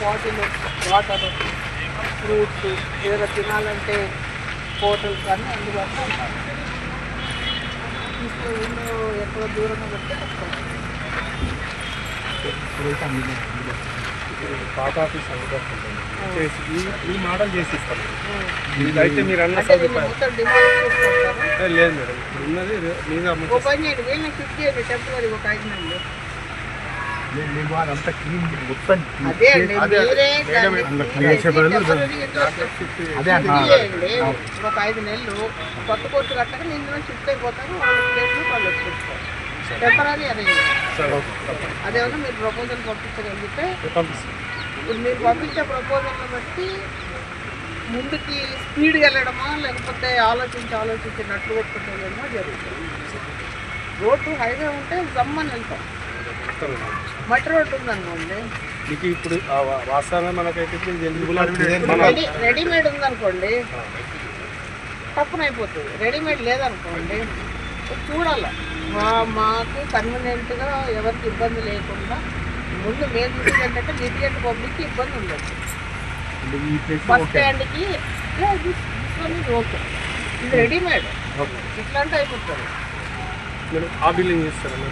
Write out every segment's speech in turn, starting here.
Bottle water fruits ఏదైనా తినాలంటే hotels కానీ అందుబాటులో ఉంటారు. ఇల్లు ఎక్కడో దూరంగా పెడితే పాత ఆఫీస్ అందుబాటులో చేసి ఈ మోడల్ చేసి ఇస్తాం. ఇదైతే మీరు అన్న సదుపాయం లేదు మేడం. ఇప్పుడు ఉన్నది మీద ఓపెన్ చేయండి, వీళ్ళని షిఫ్ట్ చేయండి టెంపరీ ఒక 5 నెలలు. అంతా క్లీన్ మొత్తం అదే అండి మీరే ఒక 5 నెలలు కొత్త కొట్టు కట్టక ఇందులో షిఫ్ట్ అయిపోతారు. వాళ్ళ ప్లేస్లో వాళ్ళు వచ్చేస్తారు. టెంపరీ అదేమన్నా మీరు ప్రపోజల్ పంపించగలిగితే ఇప్పుడు మీరు పంపించే ప్రపోజల్ని బట్టి ముందుకి స్పీడ్గా వెళ్ళడమా లేకపోతే ఆలోచించి నట్లు కొట్టుకుంటూ వెళ్ళడమా జరుగుతుంది. రోడ్డు హైవే ఉంటే జమ్మని వెళ్తాం. మట్టి రోడ్డు ఉందనుకోండి, మీకు ఇప్పుడు వాస్తవంగా మనకైతే రెడీమేడ్ ఉందనుకోండి తప్పున అయిపోతుంది. రెడీమేడ్ లేదనుకోండి చూడాలి. మాకు కన్వీనియంట్గా ఎవరికి ఇబ్బంది లేకుండా ముందు మేము చూసేది ఏంటంటే లిటిగెంట్ పబ్లిక్కి ఇబ్బంది ఉండదు. బస్ స్టాండ్కి ఓకే, ఇది రెడీమేడ్ ఇట్లాంటి అయిపోతుంది. ఆ బిల్డింగ్ చేస్తారా?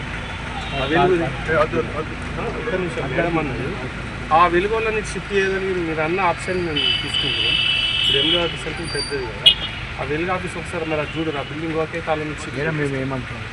ఆ వెలుగులని షిఫ్ట్ చేయదని మీరు అన్న ఆప్షన్ మేము తీసుకుంటున్నాం. ఇప్పుడు ఎందు ఆఫీస్ అంటే పెద్దది కదా, ఆ వెలుగు ఆఫీస్ ఒకసారి మరి చూడరు. ఆ బిల్డింగ్ ఒకే కాలం నుంచి మేము ఏమంటున్నాం